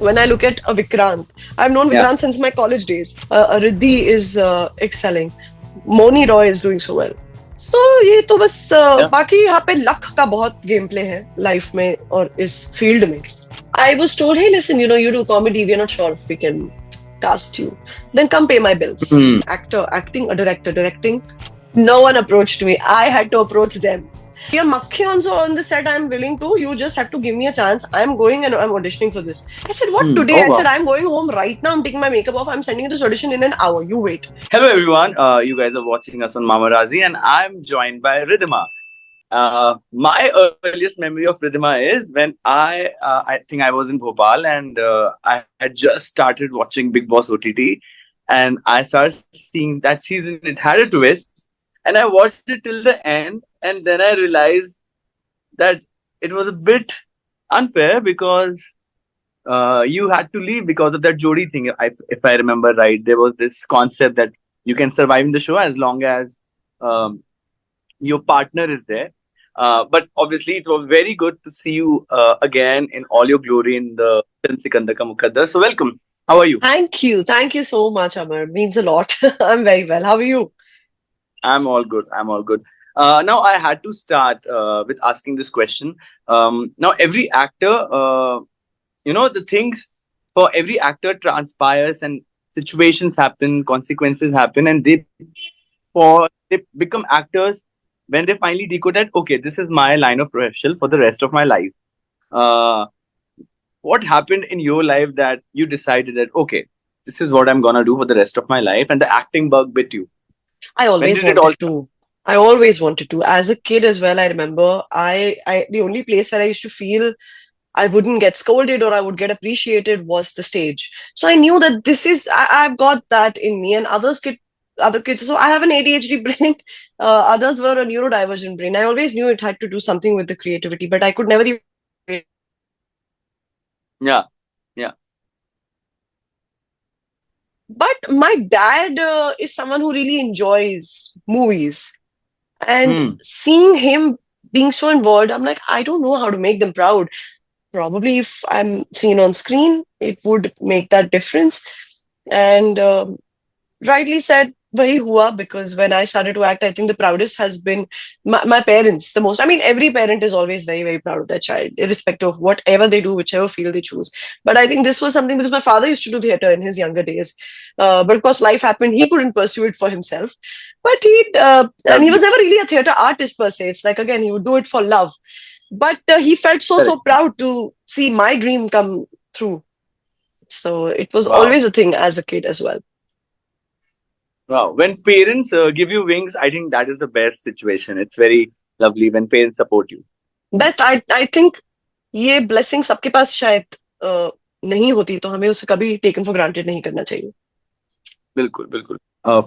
when I look at Vikrant, I've known Vikrant since my college days. Riddhi is excelling. Moni Roy is doing so well. So ये तो बस बाकी यहाँ पे luck का बहुत gameplay है life में और इस field में. I was told, hey, listen, you do comedy. We are not sure if we can cast you. Then come pay my bills. Actor, acting, a director, directing. No one approached me. I had to approach them. Yeah, Makhi also on the set, I'm willing to. You just have to give me a chance. I'm going and I'm auditioning for this. I said, what today? I said, I'm going home right now. I'm taking my makeup off. I'm sending you this audition in an hour. You wait. Hello, everyone. You guys are watching us on Mamaraazzi, and I'm joined by Ridhima. My earliest memory of Ridhima is when I think I was in Bhopal and I had just started watching Big Boss OTT, and I started seeing that season. It had a twist, and I watched it till the end, and then I realized that it was a bit unfair because you had to leave because of that Jodi thing. If I remember right, there was this concept that you can survive in the show as long as your partner is there. But obviously, it was very good to see you again in all your glory in the film Sikandar Ka Muqaddar. So welcome. How are you? Thank you. Thank you so much, Amar. Means a lot. I'm very well. How are you? I'm all good. Now, I had to start with asking this question. Now, every actor, the things for every actor transpires and situations happen, consequences happen, and they become actors when they finally decode that, okay, this is my line of profession for the rest of my life. What happened in your life that you decided that, okay, this is what I'm gonna do for the rest of my life, and the acting bug bit you? I always wanted to. I always wanted to. As a kid as well, I remember the only place where I used to feel I wouldn't get scolded or I would get appreciated was the stage. So I knew that I've got that in me, and other kids. So I have an ADHD brain. Others were a neurodivergent brain. I always knew it had to do something with the creativity, but I could never even. Yeah. But my dad is someone who really enjoys movies. And seeing him being so involved, I'm like, I don't know how to make them proud. Probably if I'm seen on screen, it would make that difference. And rightly said, wahi hua, because when I started to act, I think the proudest has been my parents the most. I mean, every parent is always very, very proud of their child, irrespective of whatever they do, whichever field they choose. But I think this was something because my father used to do theatre in his younger days. But of course, life happened. He couldn't pursue it for himself. But and he was never really a theatre artist per se. It's like, again, he would do it for love. But he felt so proud to see my dream come through. So it was always a thing as a kid as well. Wow. When parents give you wings, I think that is the best situation. It's very lovely when parents support you. Best, I think ये blessing सबके पास शायद नहीं होती, तो हमें उसे कभी taken for granted नहीं करना चाहिए. बिल्कुल.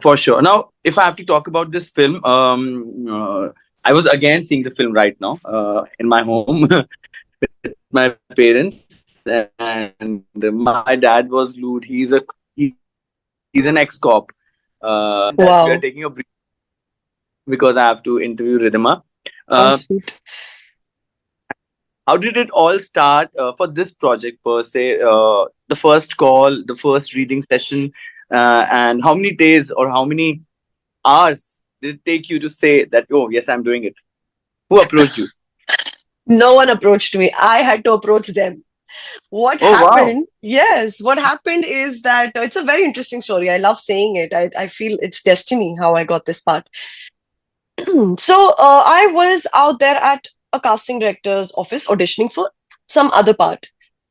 For sure. Now, if I have to talk about this film, I was again seeing the film right now in my home with my parents, and my dad was lewd. He's an ex-cop. Wow. We are taking a break because I have to interview Ridhima. Sweet. How did it all start for this project per se? The first call, the first reading session, and how many days or how many hours did it take you to say that, oh, yes, I'm doing it? Who approached you? No one approached me. I had to approach them. What happened? Wow. Yes, what happened is that it's a very interesting story. I love saying it. I feel it's destiny how I got this part. So I was out there at a casting director's office auditioning for some other part.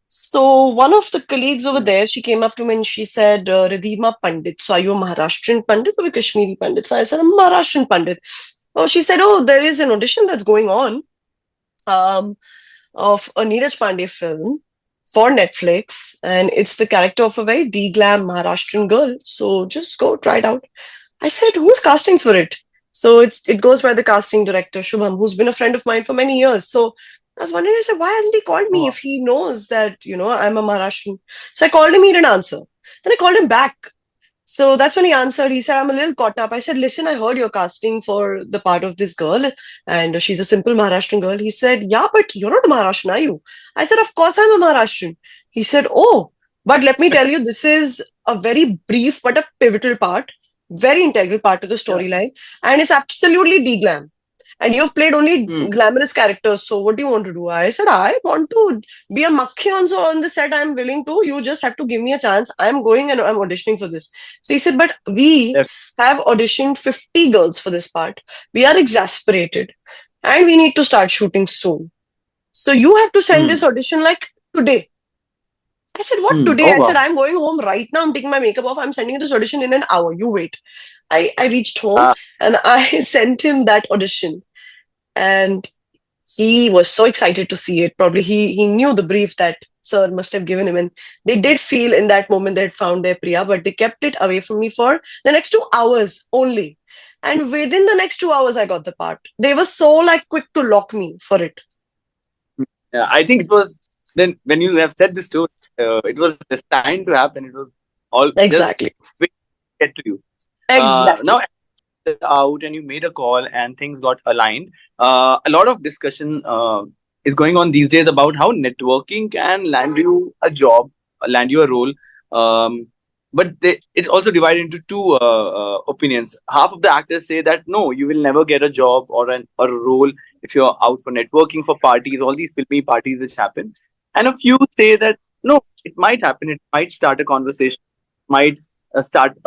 So one of the colleagues over there, she came up to me and she said, Ridhima Pandit. So are you a Maharashtrian Pandit or a Kashmiri Pandit? So I said, I'm a Maharashtrian Pandit. Oh, she said, oh, there is an audition that's going on of a Neeraj Pandey film for Netflix, and it's the character of a very de-glam Maharashtrian girl. So just go try it out. I said, who's casting for it? So it goes by the casting director, Shubham, who's been a friend of mine for many years. So I was wondering, I said, why hasn't he called me if he knows that, I'm a Maharashtrian? So I called him, he didn't answer. Then I called him back. So that's when he answered. He said, I'm a little caught up. I said, listen, I heard you're casting for the part of this girl, and she's a simple Maharashtrian girl. He said, yeah, but you're not a Maharashtrian, are you? I said, of course I'm a Maharashtrian. He said, oh, but let me tell you, this is a very brief but a pivotal part, very integral part to the Yeah. storyline, and it's absolutely de-glam. And you've played only Hmm. glamorous characters, so what do you want to do? I said, I want to be a makhi on, so on the set. I'm willing to. You just have to give me a chance. I'm going and I'm auditioning for this. So he said, but we Def- have auditioned 50 girls for this part. We are exasperated and we need to start shooting soon. So you have to send Hmm. this audition like today. I said, what Hmm. today? Oh I said, wow. I'm going home right now. I'm taking my makeup off. I'm sending this audition in an hour. You wait. I reached home Uh, and I sent him that audition. And he was so excited to see it. Probably he knew the brief that sir must have given him, and they did feel in that moment they had found their Priya, but they kept it away from me for the next 2 hours only. And within the next 2 hours, I got the part. They were so like quick to lock me for it. yeah, I think it was then when you have said this story, it was destined to happen. It was all just Exactly. wait to get to you. Now Exactly. out and you made a call and things got aligned. A lot of discussion is going on these days about how networking can land you a job, land you a role. But it's also divided into two opinions. Half of the actors say that no, you will never get a job or a role if you're out for networking for parties, all these filmy parties which happen. And a few say that no, it might happen. It might start a conversation, might start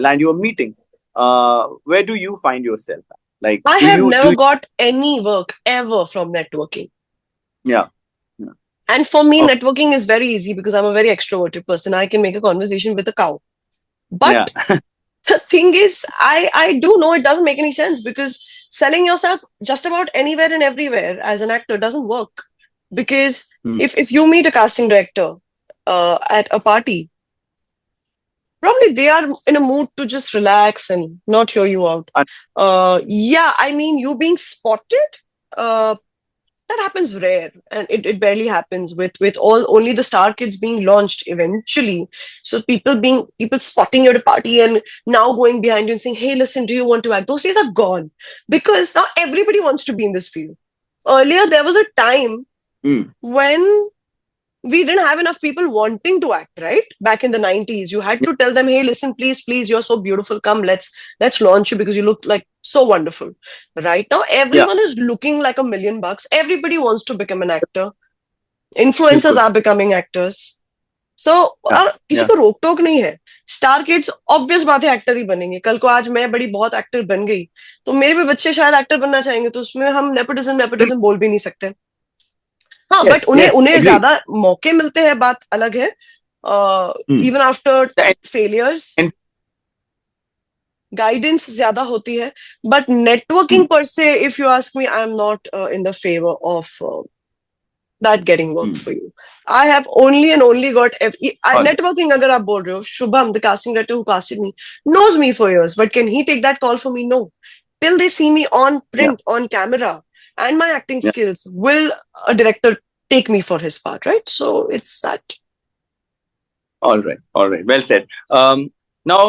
land you a meeting. Where do you find yourself at? Like, I do have you do never you, got any work ever from networking. yeah, yeah. And for me, Okay, networking is very easy because I'm a very extroverted person. I can make a conversation with a cow. yeah, But the thing is, I do know it doesn't make any sense because selling yourself just about anywhere and everywhere as an actor doesn't work. Because mm, if you meet a casting director at a party, probably they are in a mood to just relax and not hear you out. un- Yeah, I mean, you being spotted, uh, that happens rare, and it barely happens with all only the star kids being launched eventually. So people spotting you at a party and now going behind you and saying, hey, listen, do you want to act? Those days are gone because now everybody wants to be in this field. Earlier there was a time mm, when we didn't have enough people wanting to act, right? Back in the 90s, you had yeah, to tell them, hey, listen, please, you're so beautiful, come, let's launch you because you look like so wonderful. Right now yeah, everyone is looking like $1 million. Everybody wants to become an actor. Influencers बिल्कुल, are becoming actors. So yeah, और किसी yeah, को रोक टोक नहीं है. Star kids obvious बात है actor ही बनेंगे. कल को आज मैं बड़ी बहुत एक्टर बन गई तो मेरे भी बच्चे शायद एक्टर बनना चाहेंगे, तो उसमें हम नेपोटिज्म बिल्कुल, नेपोटिज्म बोल भी नहीं सकते. हाँ, बट yes, उन्हें yes, उन्हें agree. ज्यादा मौके मिलते हैं, बात अलग है. Mm. Even after The failures end, guidance ज्यादा होती है. बट नेटवर्किंग mm, पर से, if you ask me, I am not in the favour of that getting work mm. for you. I have only and only got All right, networking. अगर आप बोल रहे हो, Shubham, the casting director who casted me, knows me for years, but can he take that call for me? No. Till they see me on yeah, print, on camera, and my acting yeah, skills, will a director take me for his part, right? So it's that. all right, well said. Now,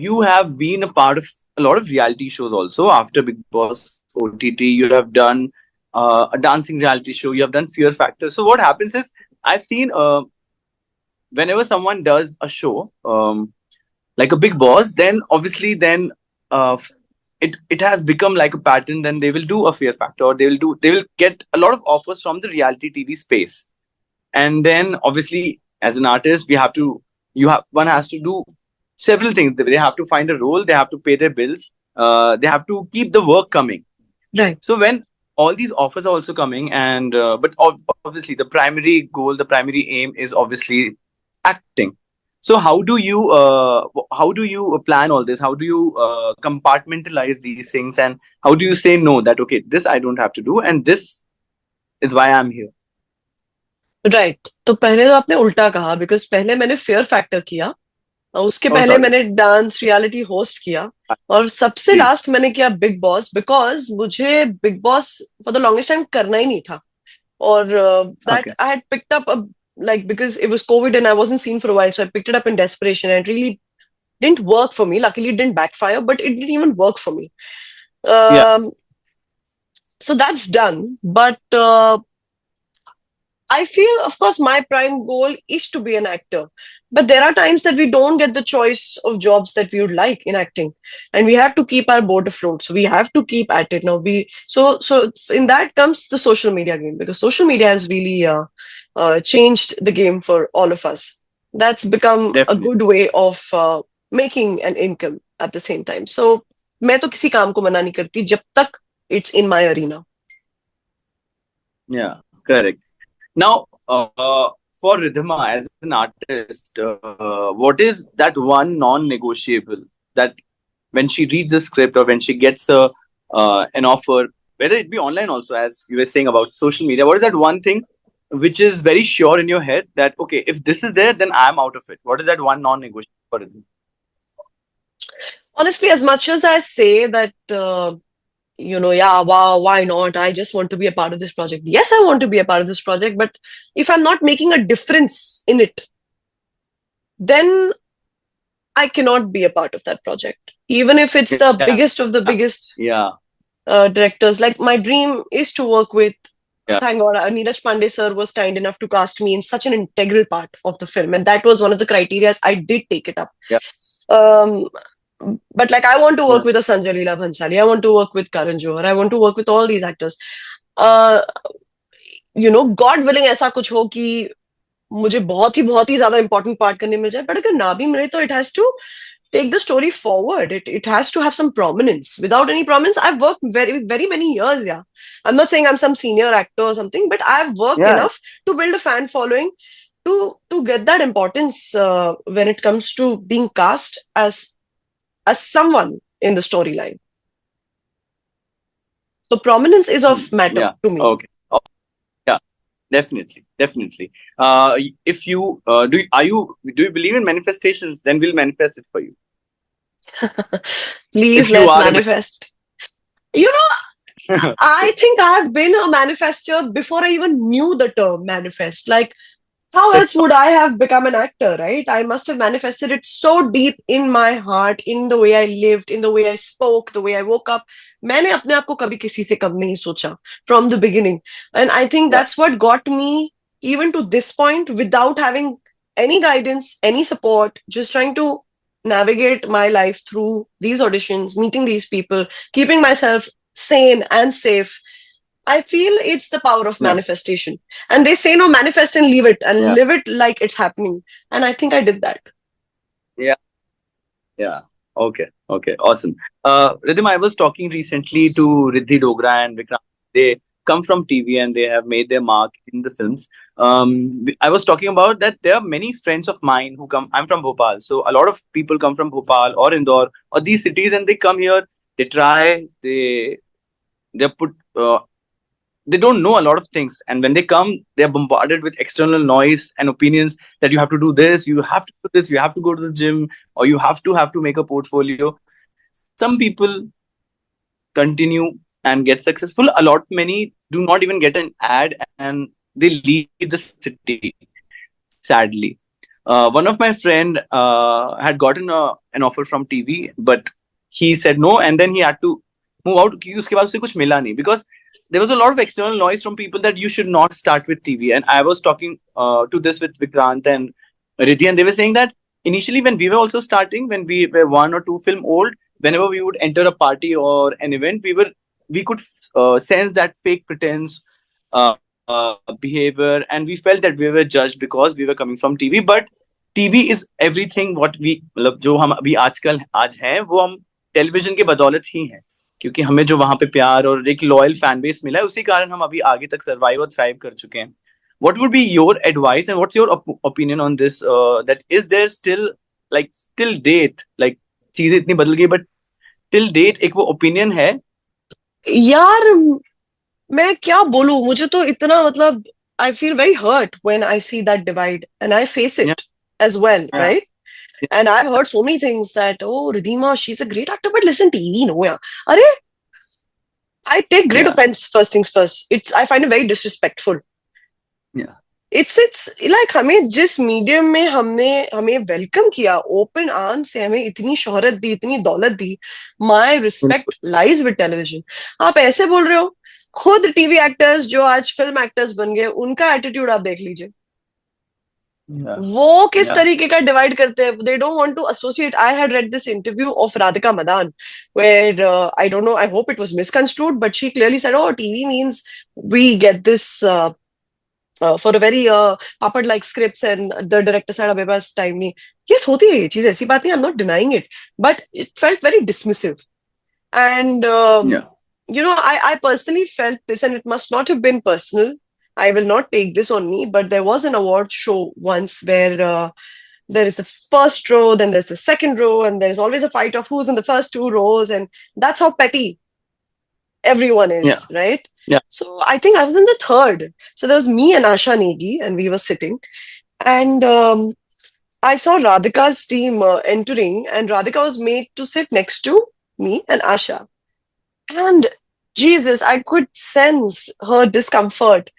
you have been a part of a lot of reality shows also. After Big Boss OTT, you have done a dancing reality show. You have done Fear Factor. So what happens is I've seen whenever someone does a show, like a Big Boss, then obviously then uh, it has become like a pattern. Then they will do a Fear Factor, or they will get a lot of offers from the reality TV space. And then obviously as an artist, we have to you have one has to do several things. They have to find a role, they have to pay their bills, they have to keep the work coming. Right. So when all these offers are also coming, and but obviously the primary goal, the primary aim is obviously acting. So how do you plan all this? How do you compartmentalize these things, and how do you say no, that okay, this I don't have to do, and this is why I'm here? Right. तो पहले तो आपने उल्टा कहा, because पहले मैंने fair factor किया और उसके Oh, पहले sorry. मैंने डांस रियलिटी होस्ट किया और सबसे जी. लास्ट मैंने किया बिग बॉस, बिकॉज मुझे big boss for the longest time करना ही नहीं था. और that Okay. I had picked up like because it was COVID and I wasn't seen for a while, so I picked it up in desperation and it really didn't work for me. Luckily, it didn't backfire, but it didn't even work for me. Yeah. Um, so that's done. But I feel, of course, my prime goal is to be an actor. But there are times that we don't get the choice of jobs that we would like in acting, and we have to keep our boat afloat. So we have to keep at it now. So in that comes the social media game, because social media has really changed the game for all of us. That's become a Definitely. good way of making an income at the same time. So मैं तो किसी काम को मना नहीं करती जब तक it's in my arena. Yeah. Correct. Now, for Ridhima as an artist, what is that one non-negotiable that when she reads a script or when she gets an offer, whether it be online also, as you were saying about social media, what is that one thing which is very sure in your head that okay, if this is there, then I'm out of it? What is that one non-negotiable for Ridhima? Honestly, as much as I say that, yeah, wow, why not? I just want to be a part of this project. Yes, I want to be a part of this project, but if I'm not making a difference in it, then I cannot be a part of that project. Even if it's the Yeah, biggest of the biggest yeah, directors. Like, my dream is to work with, yeah, thank God, Neeraj Pandey sir was kind enough to cast me in such an integral part of the film. And that was one of the criteria I did take it up. yeah, Um, but like, I want to work yeah, with a Sanjay Leela Bhansali. I want to work with Karan Johar. I want to work with all these actors. Uh, God willing ऐसा कुछ हो कि मुझे बहुत ही ज्यादा important part करने मिल जाए. But अगर ना भी मिले तो it has to take the story forward. It has to have some prominence. Without any prominence, I've worked very many years. Yeah, I'm not saying I'm some senior actor or something, but I've worked yeah, enough to build a fan following to get that importance when it comes to being cast as someone in the storyline. So prominence is of matter yeah. to me. Okay. Yeah, definitely, definitely. If you do you believe in manifestations? Then we'll manifest it for you. Please, If you let's are a manifest. You know, I think I've been a manifester before I even knew the term manifest. Like, how else would I have become an actor, right? I must have manifested it so deep in my heart, in the way I lived, in the way I spoke, the way I woke up. मैंने अपने आप को कभी किसी से कम नहीं सोचा from the beginning. And I think yeah, that's what got me even to this point without having any guidance, any support, just trying to navigate my life through these auditions, meeting these people, keeping myself sane and safe. I feel it's the power of yeah, manifestation. And they say no, manifest and leave it and yeah, live it like it's happening. And I think I did that. yeah, yeah. Okay, okay, awesome. Ridhima, I was talking recently to Riddhi Dogra and Vikrant. They come from TV and they have made their mark in the films. I was talking about that there are many friends of mine who come. I'm from Bhopal, so a lot of people come from Bhopal or Indore or these cities, and they come here. They try. They put. They don't know a lot of things, and when they come, they're bombarded with external noise and opinions that you have to do this, you have to do this, you have to go to the gym, or you have to make a portfolio. Some people continue and get successful. A lot many do not even get an ad and they leave the city, sadly. One of my friend had gotten an offer from TV, but he said no, and then he had to move out क्योंकि उसके बाद उसे कुछ मिला नहीं, because there was a lot of external noise from people that you should not start with TV. And I was talking to this with Vikrant and Riddhi, and they were saying that initially when we were also starting, when we were 1 or 2 film old, whenever we would enter a party or an event, we could sense that fake pretense behavior, and we felt that we were judged because we were coming from TV. But TV is everything what we मतलब जो हम अभी आजकल आज हैं वो हम television के बदौलत ही हैं, क्योंकि हमें जो वहां पे प्यार और एक लॉयल फैन बेस मिला है उसी कारण हम अभी आगे तक सर्वाइव और थ्राइव कर चुके हैं. What would be your advice and what's your opinion on this? That is there still like till date like चीजें इतनी बदल गई but till date एक वो opinion है. यार, मैं क्या बोलूं, मुझे तो इतना मतलब I feel very hurt when I see that divide, and I face Yeah, it as well, yeah, right? And I've heard so many things that, oh, Ridhima, she's a great actor, but listen, TV, no, yeah. Are I take great yeah, offense, first things first. I find it very disrespectful. yeah, it's like हमें जिस medium में हमने हमें welcome किया open arm से, हमें इतनी शोहरत दी, इतनी दौलत दी, my respect lies with television. आप ऐसे बोल रहे हो, खुद टीवी एक्टर्स जो आज फिल्म एक्टर्स बन गए, उनका एटीट्यूड आप देख लीजिए. Yeah. वो किस Yeah. तरीके का डिवाइड करते हैं. They don't want to associate. I had read this interview of Radhika Madan where I don't know, I hope it was misconstrued, but she clearly said, oh, TV means we get this for a very papad like scripts, and the director said abhi bas time nahi. Yes, hoti hai ye cheez, aisi baat nahi, I'm not denying it, but it felt very dismissive. And Yeah. I personally felt this, and it must not have been personal. I will not take this on me, but there was an award show once where there is the first row, then there's the second row, and there's always a fight of who's in the first two rows, and that's how petty everyone Yeah. is, right? Yeah. So I think I was in the third. So there was me and Asha Negi, and we were sitting, and I saw Radhika's team entering, and Radhika was made to sit next to me and Asha. And Jesus, I could sense her discomfort.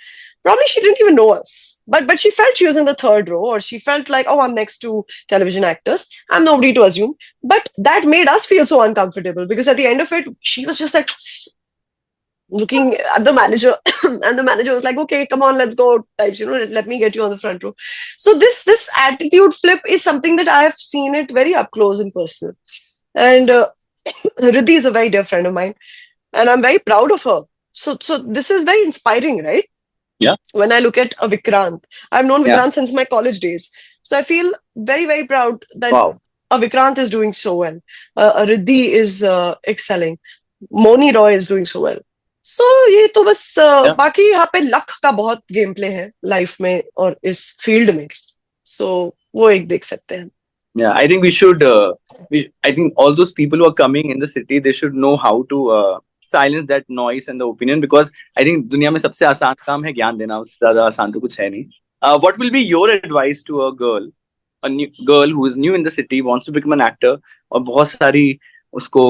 Probably she didn't even know us, but she felt she was in the third row, or she felt like, oh, I'm next to television actors. I'm nobody to assume. But that made us feel so uncomfortable, because at the end of it, she was just like looking at the manager, and the manager was like, okay, come on, let's go, types, let me get you on the front row. So this attitude flip is something that I have seen it very up close and personal. And Riddhi is a very dear friend of mine, and I'm very proud of her. So this is very inspiring, right? Yeah. When I look at a Vikrant, I've known Yeah. Vikrant since my college days. So I feel very, very proud that Wow. a Vikrant is doing so well. A Riddhi is excelling. Moni Roy is doing so well. So ये तो बस Yeah. बाकी यहाँ पे luck का बहुत game play है life में और इस फील्ड में. So वो एक देख सकते हैं. Yeah, I think we should. I think all those people who are coming in the city, they should know how to silence that noise and the opinion, because I think दुनिया में सबसे आसान काम है ज्ञान देना, उससे ज़्यादा आसान तो कुछ है नहीं. What will be your advice to a new girl who is new in the city, wants to become an actor, और बहुत सारी उसको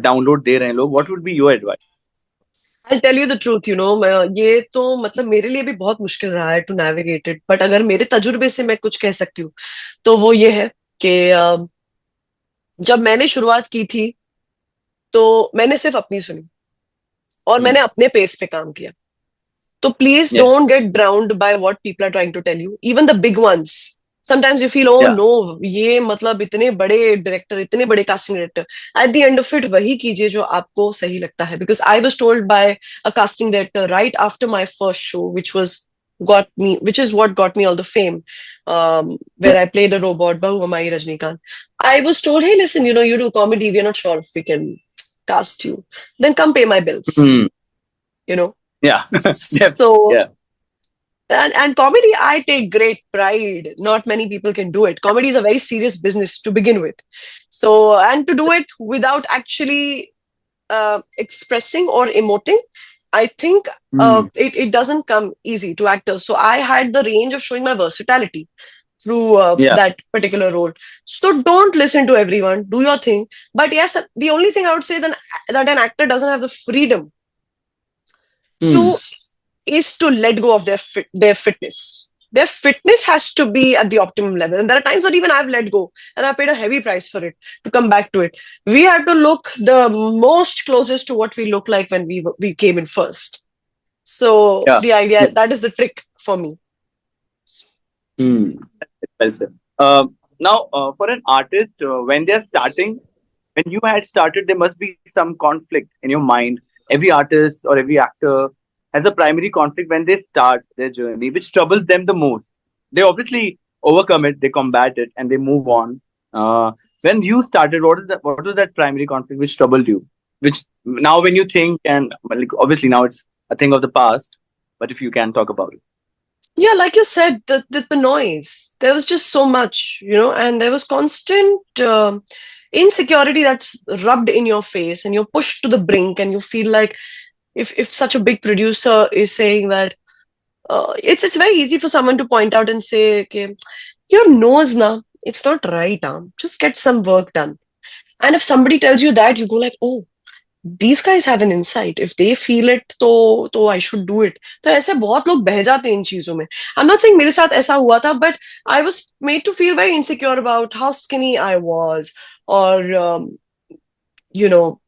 download दे रहे हैं लोग? What would be your advice? I'll tell you the truth, ये तो मतलब मेरे लिए भी बहुत मुश्किल रहा है टू नेविगेट इट. बट अगर मेरे तजुर्बे से मैं कुछ कह सकती हूँ, तो वो ये है कि जब मैंने शुरुआत की थी, तो मैंने सिर्फ अपनी सुनी और मैंने अपने पेस पे काम किया. तो please Yes. Don't get drowned by what people are trying to tell you, even the big ones. Sometimes you feel, oh Yeah. no, ये मतलब इतने बड़े डायरेक्टर, इतने बड़े casting director. At the end of it वही कीजिए जो आपको सही लगता है. Because I was told by a casting director right after my first show, which is what got me all the fame, where I played a robot, Bahu Amai Rajnikant. I was told, hey, listen, you do comedy, we're not sure if we can cast you. Then come pay my bills. Hmm. Yeah. So Yeah. and comedy, I take great pride. Not many people can do it. Comedy is a very serious business to begin with. So, and to do it without actually expressing or emoting, I think it doesn't come easy to actors. So I had the range of showing my versatility through Yeah. that particular role. So don't listen to everyone. Do your thing. But yes, the only thing I would say then that an actor doesn't have the freedom to is to let go of their fitness. Their fitness has to be at the optimum level. And there are times that even I've let go and I paid a heavy price for it to come back to it. We had to look the most closest to what we look like when we came in first. So Yeah. the idea, that is the trick for me. Well said. Now, for an artist, when they're starting, when you had started, there must be some conflict in your mind. Every artist or every actor has a primary conflict when they start their journey, which troubles them the most. They obviously overcome it, they combat it, and they move on. When you started, what was that primary conflict which troubled you? Which now, when you think, and like, obviously now it's a thing of the past, but if you can talk about it. Yeah, like you said, the noise. There was just so much, and there was constant insecurity that's rubbed in your face, and you're pushed to the brink, and you feel like if such a big producer is saying that, it's very easy for someone to point out and say, okay, your nose now, it's not right, just get some work done. And if somebody tells you that, you go like, oh, these guys have an insight. If they feel it, तो I should do it. तो ऐसे बहुत लोग बह जाते हैं इन चीजों में. I'm not saying मेरे साथ ऐसा हुआ था, but I was made to feel very insecure about how skinny I was, or you know,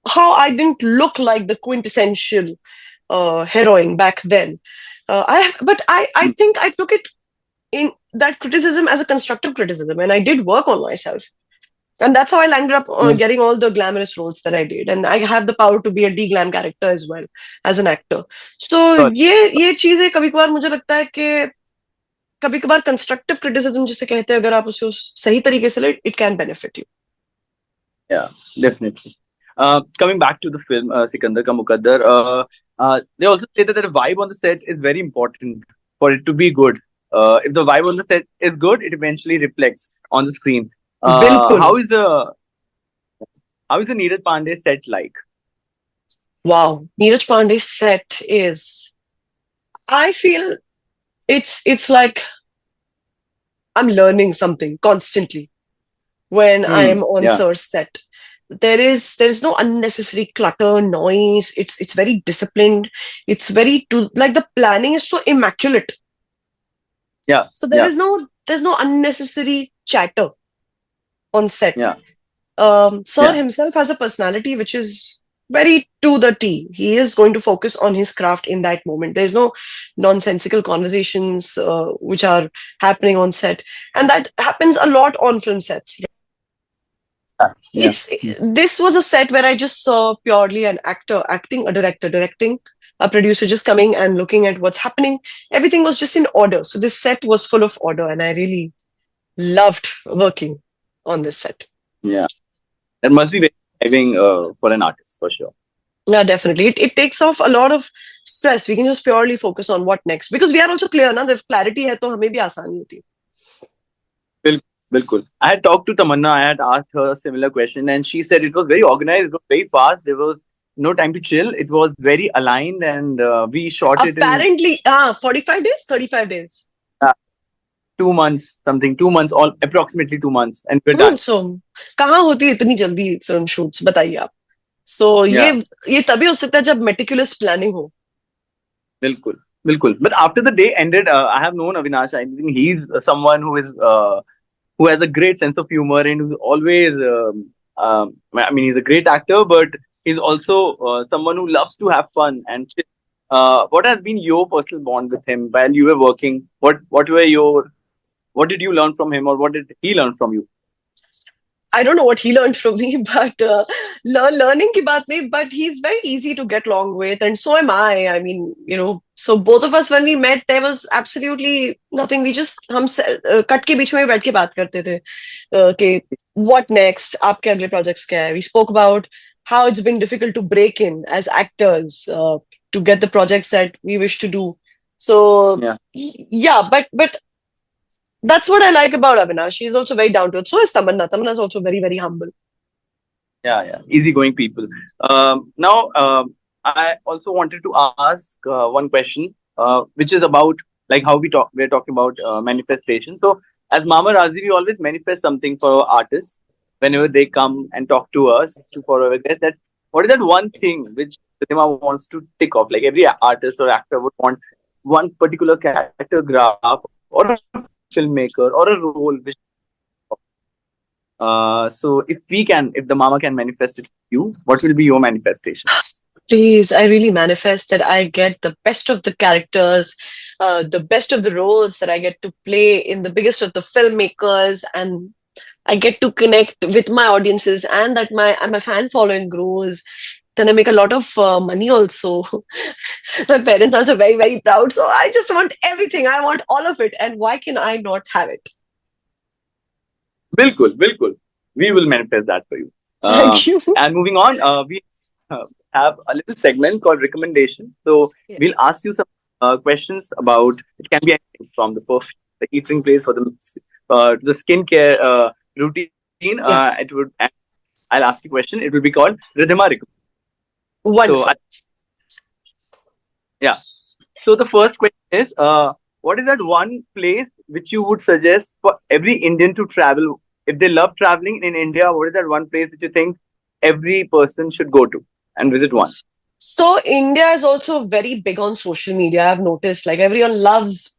how I didn't look like the quintessential heroine back then. I think I took it in that criticism as a constructive criticism, and I did work on myself. And that's how I landed up getting all the glamorous roles that I did. And I have the power to be a de-glam character as well as an actor. So ये चीजें कभी कभार मुझे लगता है कि कभी कभार कंस्ट्रक्टिव क्रिटिसिज्म जिसे कहते हैं, अगर आप उसे सही तरीके से ले, it can benefit you. Yeah, definitely. Coming back to the film, Sikandar Ka Muqaddar, they also say that the vibe on the set is very important for it to be good. If the vibe on the set is good, it eventually reflects on the screen. बिल्कुल. How is the Neeraj Pandey set like? Wow, Neeraj Pandey's set is, I feel it's like I'm learning something constantly when I am on Sir's set. There is no unnecessary clutter, noise. It's very disciplined. It's very like the planning is so immaculate. Yeah. So there's no unnecessary chatter on set. Yeah. Sir himself has a personality which is very to the T. He is going to focus on his craft in that moment. There's no nonsensical conversations which are happening on set, and that happens a lot on film sets. This was a set where I just saw purely an actor acting, a director directing, a producer just coming and looking at what's happening. Everything was just in order. So this set was full of order, and I really loved working on this set. Yeah, that must be very driving for an artist, for sure. Yeah, definitely. It takes off a lot of stress. We can just purely focus on what next, because we are also clear ना, if clarity है तो हमें भी आसानी होती है. Bilkul. I had talked to Tamanna. I had asked her a similar question, and she said it was very organized. It was very fast. There was no time to chill. It was very aligned, and we shot it apparently 45 days, 35 days. 2 months, something. 2 months, all approximately 2 months, and we're done. So कहाँ होती है इतनी जल्दी film shoots? बताइए आप. So ये तभी हो सकता है जब meticulous planning हो. Bilkul. But after the day ended, I have known Avinash. I think he's someone who is who has a great sense of humor and who's always. I mean, he's a great actor, but he's also someone who loves to have fun and chill. What has been your personal bond with him while you were working? What did you learn from him, or what did he learn from you? I don't know what he learned from me, but learning ki baat nahi, but he's very easy to get along with, and so am I. I mean, so both of us, when we met, there was absolutely nothing. We just हम cut के बीच में बैठ के बात करते थे कि what next, आपके अगले projects क्या है. We spoke about how it's been difficult to break in as actors to get the projects that we wish to do. So but that's what I like about Avinash. He's also very down to earth. So is Tamanna. Tamanna is also very, very humble. Yeah. Easygoing people. Now, I also wanted to ask one question, which is about like how we're talking about manifestation. So, as Mamaraazzi, we always manifest something for our artists whenever they come and talk to us, for our guests. That what is that one thing which Ridhima wants to tick off? Like every artist or actor would want one particular character graph or a filmmaker or a role which so if the mama can manifest it for you, what will be your manifestation? Please, I really manifest that I get the best of the characters, the best of the roles, that I get to play in the biggest of the filmmakers, and I get to connect with my audiences, and that my fan following grows. Then I make a lot of money also. My parents are also very, very proud. So I just want everything. I want all of it. And why can I not have it? Bilkul. We will manifest that for you. Thank you. And moving on, we have a little segment called recommendation. So we'll ask you some questions about, it can be anything from the perfume, the eating place, for the skincare routine. I'll ask you a question. It will be called Ridhima Recommend. Wonderful. So the first question is, what is that one place which you would suggest for every Indian to travel? If they love traveling in India, what is that one place which you think every person should go to and visit once? So India is also very big on social media. I've noticed like everyone loves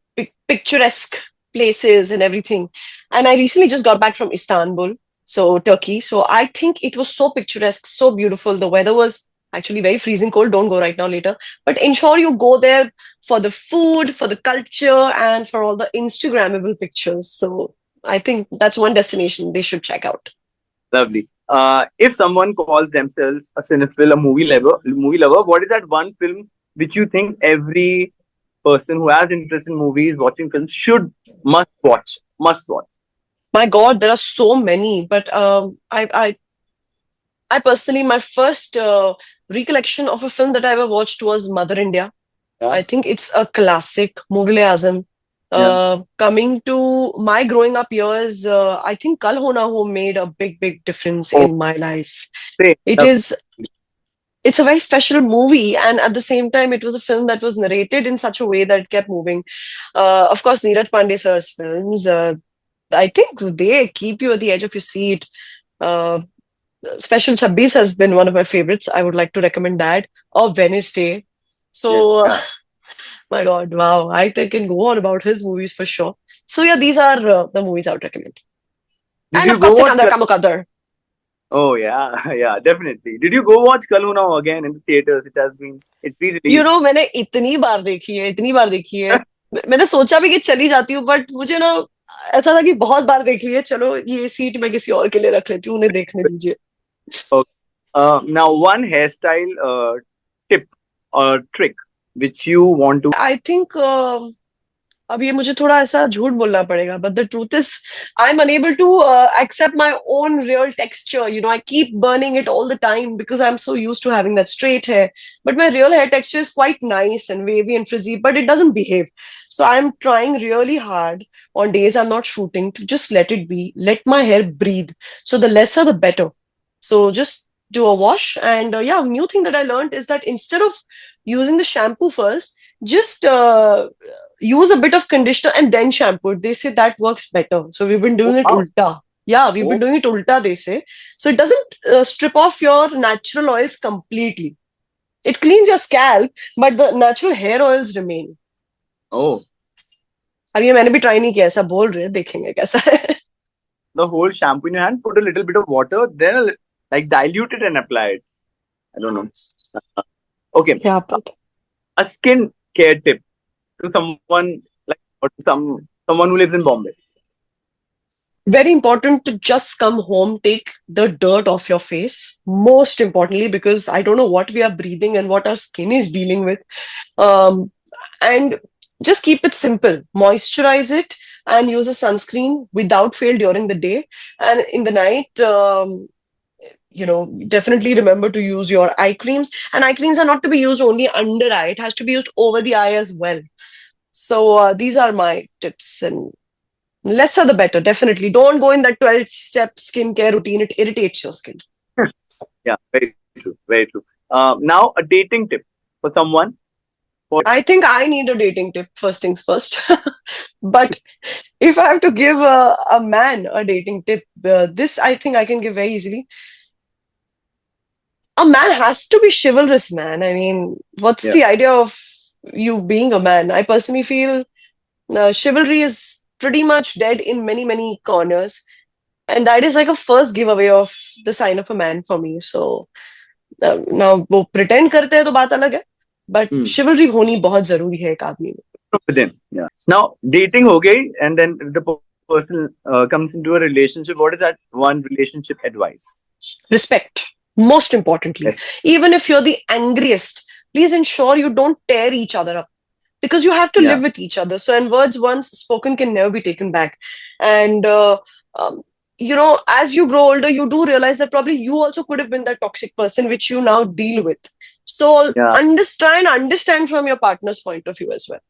picturesque places and everything. And I recently just got back from Istanbul, so Turkey. So I think it was so picturesque, so beautiful. The weather was actually very freezing cold. Don't go right now, later. But ensure you go there for the food, for the culture, and for all the Instagrammable pictures. So I think that's one destination they should check out. Lovely. If someone calls themselves a cinephile, a movie lover, what is that one film which you think every person who has interest in movies, watching films, should must watch? Must watch. My God, there are so many. But I personally, my first recollection of a film that I ever watched was Mother India. Yeah. I think it's a classic, Mughal-e-Azam. Yeah. Coming to my growing up years, I think Kal Ho Na Ho made a big, big difference Oh, in my life. say, It is, it's a very special movie, and at the same time, it was a film that was narrated in such a way that it kept moving. Of course, Neeraj Pandey sir's films, I think they keep you at the edge of your seat. Uh, Special Chabis has been one of my favorites. I would like to recommend that. Or Venice Day. yes. So, my God, wow. I think I can go on about his movies for sure. So, yeah, these are the movies I would recommend. Did And you of go course, watch Sikandar Ka Muqaddar. Oh yeah, yeah, definitely. Did you go watch Kaluna again in the theaters? It has been it's You re-released. know, मैंने इतनी बार देखी है, इतनी बार देखी है. मैंने सोचा भी कि चली जाती हूँ, बट मुझे ना ऐसा था कि बहुत बार देख ली है. चलो, ये सीट मैं किसी और के लिए रख लेती हूँ, उन्हें देखने दीजिए. Okay. Now one hairstyle tip or trick which you want to. I think अब ये मुझे थोड़ा ऐसा झूठ बोलना पड़ेगा, but the truth is I'm unable to accept my own real texture. You know, I keep burning it all the time because I'm so used to having that straight hair. But my real hair texture is quite nice and wavy and frizzy, but it doesn't behave. So I'm trying really hard on days I'm not shooting to just let it be, let my hair breathe. So the lesser, the better. So just do a wash. And yeah, new thing that I learned is that instead of using the shampoo first, just use a bit of conditioner and then shampoo it. They say that works better. So we've been Oh doing it wow! ulta. Yeah, we've been Oh, doing it ulta, they say. So it doesn't strip off your natural oils completely. It cleans your scalp, but the natural hair oils remain. oh, अब ये मैंने भी try नहीं किया, ऐसा बोल रहे हैं, देखेंगे कैसा है. the whole shampoo in your hand, put a little bit of water, then like dilute it and apply it. I don't know. Okay, Yeah, but a skin care tip to someone like or to someone who lives in Bombay. very important to just come home, take the dirt off your face. Most importantly, because I don't know what we are breathing and what our skin is dealing with. And just keep it simple. Moisturize it and use a sunscreen without fail during the day. And in the night, definitely remember to use your eye creams. And eye creams are not to be used only under eye, it has to be used over the eye as well. So these are my tips, and lesser the better, definitely. Don't go in that 12-step skincare routine. It irritates your skin. Yeah, very true, very true. Now a dating tip for someone. I think I need a dating tip, first things first. But if I have to give a man a dating tip, this I think I can give very easily. A man has to be chivalrous, man. I mean, what's Yeah, the idea of you being a man? I personally feel chivalry is pretty much dead in many, many corners. And that is like a first giveaway of the sign of a man for me. So now वो pretend करते हैं तो बात अलग है, but hmm. chivalry होनी बहुत जरूरी है एक आदमी में. Within. Yeah. Now dating ho gayi, and then the person comes into a relationship. What is that one relationship advice? Respect, most importantly. Yes. Even if you're the angriest, please ensure you don't tear each other up, because you have to Yeah. live with each other. So, and words once spoken can never be taken back. And, as you grow older, you do realize that probably you also could have been that toxic person which you now deal with. So, Yeah. try and understand from your partner's point of view as well.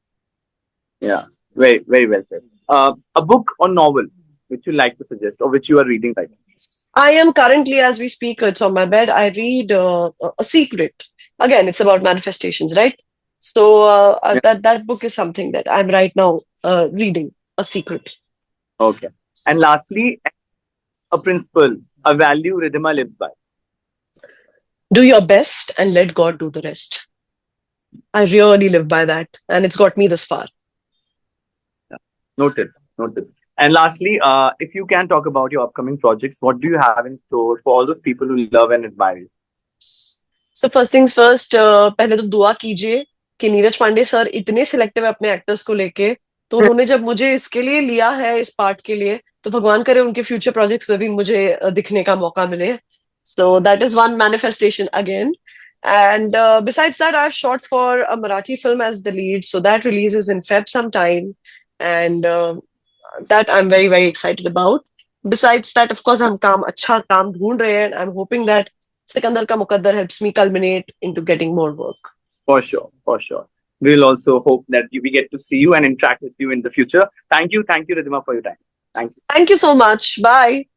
Yeah. Very, very well said. A book or novel which you like to suggest or which you are reading right now. I am currently, as we speak, it's on my bed. I read A Secret. Again, it's about manifestations, right? So Yeah. that book is something that I'm right now reading. A Secret. Okay. And lastly, a principle, a value Ridhima lives by. Do your best and let God do the rest. I really live by that, and it's got me this far. Yeah. Noted. Noted. And lastly, if you can talk about your upcoming projects, what do you have in store for all those people who love and admire you? So first things first, पहले तो दुआ कीजिए कि Neeraj Pandey sir इतने selective है अपने actors को लेके, तो उन्होंने जब मुझे इसके लिए लिया है इस पार्ट के लिए, तो भगवान करे उनके फ्यूचर प्रोजेक्ट्स में भी मुझे दिखने का मौका मिले. So that is one manifestation again. And besides that, I've shot for a Marathi film as the lead, so that releases in Feb sometime, and that I'm very very excited about. Besides that, of course, हम काम अच्छा काम ढूंढ रहे हैं, and I'm hoping that Sikandar Ka Muqaddar helps me culminate into getting more work. For sure, for sure. We'll also hope that we get to see you and interact with you in the future. Thank you, Ridhima, for your time. Thank you. Thank you so much. Bye.